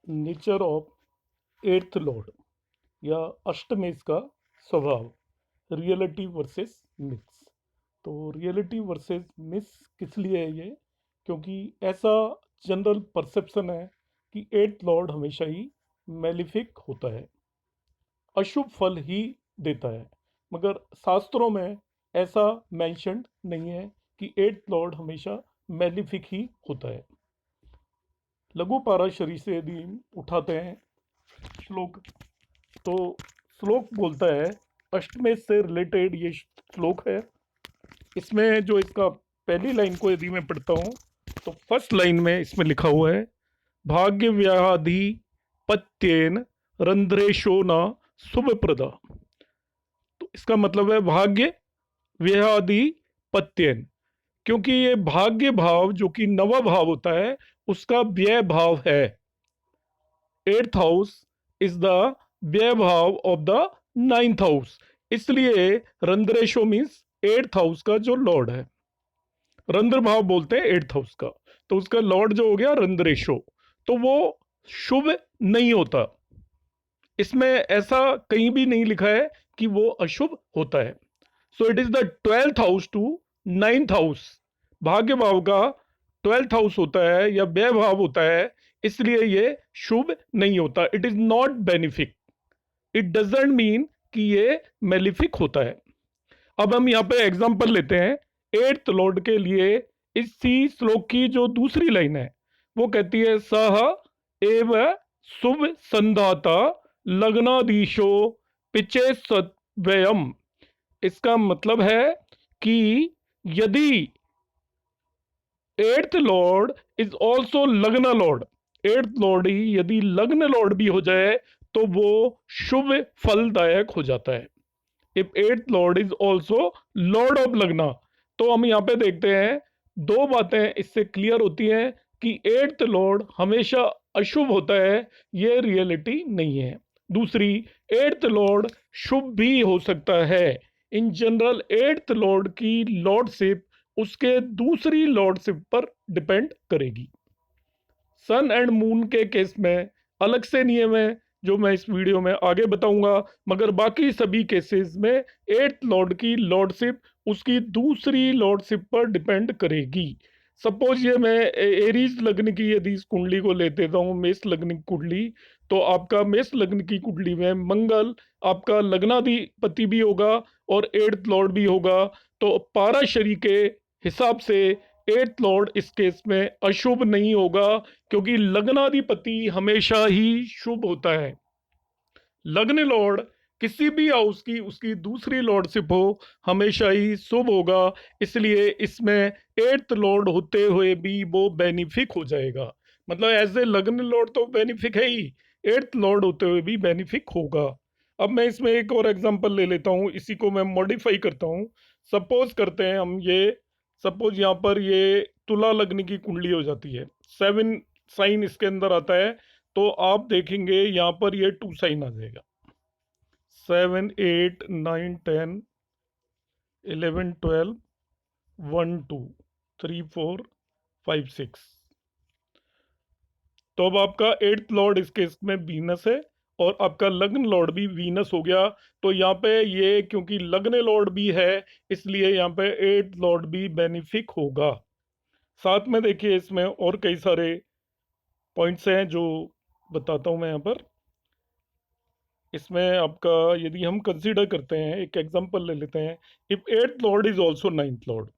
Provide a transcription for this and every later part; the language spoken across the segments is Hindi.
नेचर ऑफ एट्थ लॉर्ड या अष्टमेश का स्वभाव, रियलिटी वर्सेस मिथ्स। तो रियलिटी वर्सेस मिथ्स किस लिए है ये? क्योंकि ऐसा जनरल परसेप्शन है कि एट्थ लॉर्ड हमेशा ही मेलिफिक होता है, अशुभ फल ही देता है। मगर शास्त्रों में ऐसा मेंशन्ड नहीं है कि एट्थ लॉर्ड हमेशा मेलिफिक ही होता है। लघु पाराशरी से यदि उठाते हैं श्लोक, तो श्लोक बोलता है, अष्टमेश से रिलेटेड ये श्लोक है। इसमें जो इसका पहली लाइन को यदि मैं पढ़ता हूँ, तो फर्स्ट लाइन में इसमें लिखा हुआ है, भाग्य व्याधि पत्येन रंध्रेशो न शुभ प्रदा। तो इसका मतलब है भाग्य व्याधि पत्येन, क्योंकि ये भाग्य भाव जो कि नवा भाव होता है उसका व्यय भाव है। एट्थ हाउस इज द व्यय भाव ऑफ द नाइन्थ हाउस, इसलिए रंध्रेशो मीन्स एट्थ हाउस का जो लॉर्ड है। रंध्र भाव बोलते हैं एट्थ हाउस का, तो उसका लॉर्ड जो हो गया रंध्रेशो, तो वो शुभ नहीं होता। इसमें ऐसा कहीं भी नहीं लिखा है कि वो अशुभ होता है। So it is the twelfth house to ninth house. भाग्य भाव का ट्वेल्थ हाउस होता है या व्यय भाव होता है, इसलिए ये शुभ नहीं होता। It is not benefic, it doesn't mean कि ये मेलिफिक होता है। अब हम यहाँ पे एग्जांपल लेते हैं एट्थ लॉर्ड के लिए। इसी श्लोक की जो दूसरी लाइन है वो कहती है, सह एव शुभ संधाता लग्नाधीशो पिचे सत्वयम। इसका मतलब है कि यदि एट्थ लॉर्ड इज ऑल्सो लग्न लॉर्ड, एट्थ लॉर्ड ही यदि लग्न लॉर्ड भी हो जाए तो वो शुभ फलदायक हो जाता है। If eighth Lord is also Lord of लग्ना। तो हम यहाँ पे देखते हैं दो बातें इससे क्लियर होती हैं कि एट्थ लॉर्ड हमेशा अशुभ होता है, ये रियलिटी नहीं है। दूसरी, एट्थ लॉर्ड शुभ भी हो सकता है। इन जनरल एट्थ लॉर्ड की लॉर्डशिप उसके दूसरी लॉर्डशिप पर डिपेंड करेगी। सन एंड मून के केस में अलग से नियम है जो मैं इस वीडियो में आगे बताऊंगा, मगर बाकी सभी केसेस में एट्थ लॉर्ड की लॉर्डशिप उसकी दूसरी लॉर्डशिप पर डिपेंड करेगी। सपोज ये मैं एरीज लग्न की यदि इस कुंडली को ले देता हूँ, मेष लग्न की कुंडली, तो आपका मेष लग्न की कुंडली में मंगल आपका लग्नाधिपति भी होगा और एट्थ लॉर्ड भी होगा। तो पाराशरी के हिसाब से एट्थ लॉर्ड इस केस में अशुभ नहीं होगा, क्योंकि लग्नाधिपति हमेशा ही शुभ होता है। लग्न लॉर्ड किसी भी हाउस की उसकी दूसरी लॉर्डशिप हो हमेशा ही शुभ होगा, इसलिए इसमें एट्थ लॉर्ड होते हुए भी वो बेनिफिक हो जाएगा। मतलब एज ए लग्न लॉर्ड तो बेनिफिक है ही, एट्थ लॉर्ड होते हुए भी बेनिफिक होगा। अब मैं इसमें एक और एग्जांपल ले लेता हूँ, इसी को मैं मॉडिफाई करता हूँ। सपोज करते हैं हम ये, सपोज यहाँ पर ये तुला लग्न की कुंडली हो जाती है, 7 साइन इसके अंदर आता है, तो आप देखेंगे यहाँ पर ये 2 साइन आ जाएगा, 7 8 9 10 11 12 1 2 3 4 5 6। तो अब आपका एट्थ लॉर्ड इस केस में वीनस है और आपका लग्न लॉर्ड भी वीनस हो गया। तो यहाँ पे ये क्योंकि लग्न लॉर्ड भी है, इसलिए यहाँ पे एट्थ लॉर्ड भी बेनिफिक होगा। साथ में देखिए इसमें और कई सारे पॉइंट्स हैं जो बताता हूँ मैं यहाँ पर। इसमें आपका यदि हम कंसीडर करते हैं, एक एग्जांपल ले लेते हैं, if eighth Lord is also ninth Lord,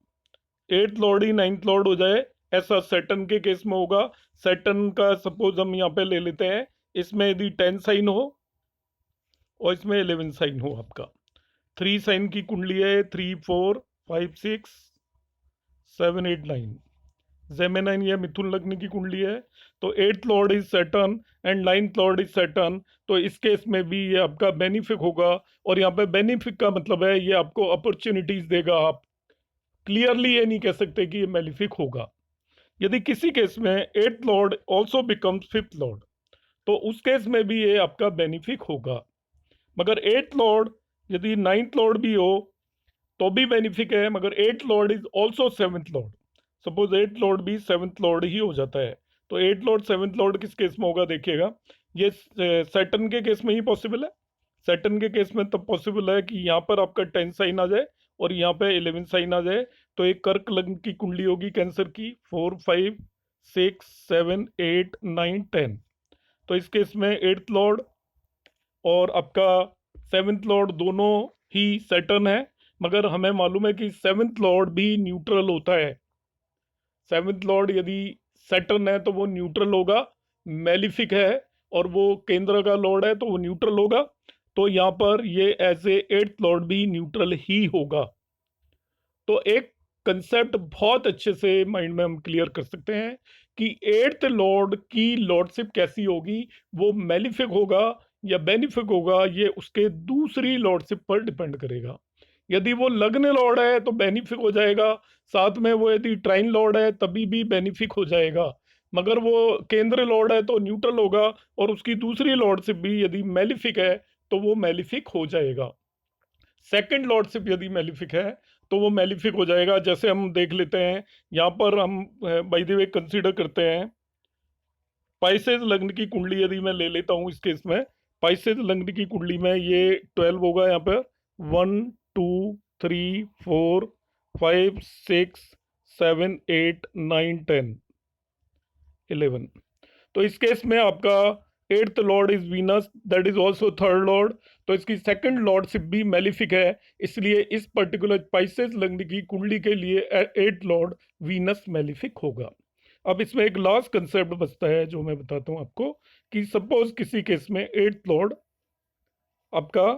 eighth Lord he ninth Lord हो जाए, ऐसा सैटर्न के केस में होगा। सैटर्न का सपोज हम यहाँ पे ले लेते हैं, इसमें यदि 10 साइन हो और इसमें 11 साइन हो, आपका 3 साइन की कुंडली है, 3 4 5 6 7 8 9, जेमिनाइन या मिथुन लग्न की कुंडली है। तो eighth Lord is Saturn and ninth Lord is Saturn, तो इस केस में भी ये आपका बेनिफिक होगा। और यहाँ पे बेनिफिक का मतलब है ये आपको अपॉर्चुनिटीज देगा। आप क्लियरली ये नहीं कह सकते कि ये मेलिफिक होगा। यदि किसी केस में eighth Lord also becomes fifth Lord, तो उस केस में भी ये आपका बेनिफिक होगा। मगर एट्थ लॉर्ड यदि नाइन्थ लॉर्ड भी हो तो भी बेनिफिक है, मगर eighth Lord is also seventh Lord, suppose eighth Lord भी सेवंथ लॉर्ड ही हो जाता है, तो एट लॉर्ड सेवन्थ लॉर्ड किस केस में होगा देखिएगा, ये सैटर्न के केस में ही पॉसिबल है। सैटर्न के केस में तब पॉसिबल है कि यहाँ पर आपका 10 साइन आ जाए और यहाँ पे 11 साइन आ जाए। तो एक कर्क लग्न की कुंडली होगी कैंसर की, 4 5 6 7 8 9 10। तो इस केस में एट्थ लॉर्ड और आपका सेवन्थ लॉर्ड दोनों ही सैटर्न है, मगर हमें मालूम है कि सेवन्थ लॉर्ड भी न्यूट्रल होता है। सेवन्थ लॉर्ड यदि सैटर्न है तो वो न्यूट्रल होगा, मेलिफिक है और वो केंद्र का लॉर्ड है तो वो न्यूट्रल होगा। तो यहाँ पर ये एज ए एट्थ लॉर्ड भी न्यूट्रल ही होगा। तो एक कंसेप्ट बहुत अच्छे से माइंड में हम क्लियर कर सकते हैं कि एट्थ लॉर्ड की लॉर्डशिप कैसी होगी, वो मेलिफिक होगा या बेनिफिक होगा, ये उसके दूसरी लॉर्डशिप पर डिपेंड करेगा। यदि वो लग्न लॉर्ड है तो बेनिफिक हो जाएगा, साथ में वो यदि ट्राइन लॉर्ड है तभी भी बेनिफिक हो जाएगा। मगर वो केंद्र लॉर्ड है तो न्यूट्रल होगा और उसकी दूसरी लॉर्डशिप भी यदि मेलिफिक है तो वो मेलिफिक हो जाएगा। सेकंड लॉर्डशिप यदि मेलिफिक है तो वो मेलिफिक हो जाएगा। जैसे हम देख लेते हैं, यहाँ पर हम बाय द वे कंसीडर करते हैं पाइसेस लग्न की कुंडली, यदि मैं ले लेता हूँ इस केस में, पाइसेस लग्न की कुंडली में ये 12 होगा यहाँ पर, 1 2 3 4 5 6 7 8 9 10 11। तो इस केस में आपका eighth Lord is Venus, that is also third Lord. तो इसकी सेकंड लॉर्डशिप भी मेलिफिक है, इसलिए इस पर्टिकुलर पाइसेस लग्न की कुंडली के लिए एट्थ लॉर्ड वीनस मेलिफिक होगा। अब इसमें एक लास्ट कंसेप्ट बचता है जो मैं बताता हूँ आपको, कि सपोज किसी केस में एट्थ लॉर्ड आपका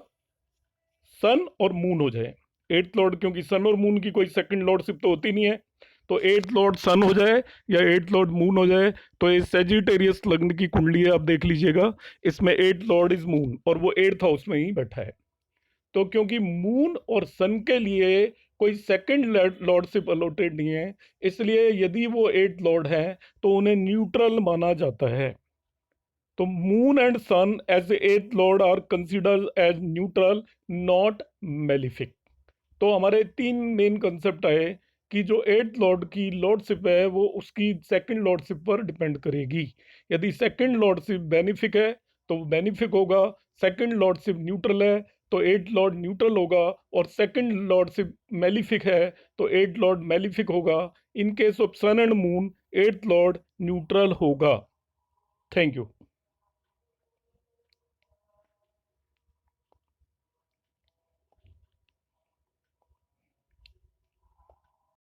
सन और मून हो जाए। एट्थ लॉर्ड, क्योंकि सन और मून की कोई सेकंड लॉर्डशिप तो होती नहीं है, तो एट्थ लॉर्ड सन हो जाए या एट्थ लॉर्ड मून हो जाए। तो ये सेजिटेरियस लग्न की कुंडली है, आप देख लीजिएगा, इसमें एट्थ लॉर्ड इज मून और वो एट्थ हाउस में ही बैठा है। तो क्योंकि मून और सन के लिए कोई सेकंड लॉर्डशिप अलॉटेड नहीं है, इसलिए यदि वो एट्थ लॉर्ड है तो उन्हें न्यूट्रल माना जाता है। तो moon and sun as eighth lord are considered as neutral, not malefic. तो हमारे तीन मेन कंसेप्ट आए कि जो एट्थ लॉर्ड की लॉर्डशिप है वो उसकी सेकंड लॉर्डशिप पर डिपेंड करेगी। यदि सेकंड लॉर्डशिप बेनिफिक है तो वो बेनिफिक होगा, सेकंड लॉर्डशिप न्यूट्रल है तो एट्थ लॉर्ड न्यूट्रल होगा, और सेकंड लॉर्डशिप मेलिफिक है तो एट्थ लॉर्ड मेलिफिक होगा। In case of sun and moon eighth lord neutral होगा। Thank you.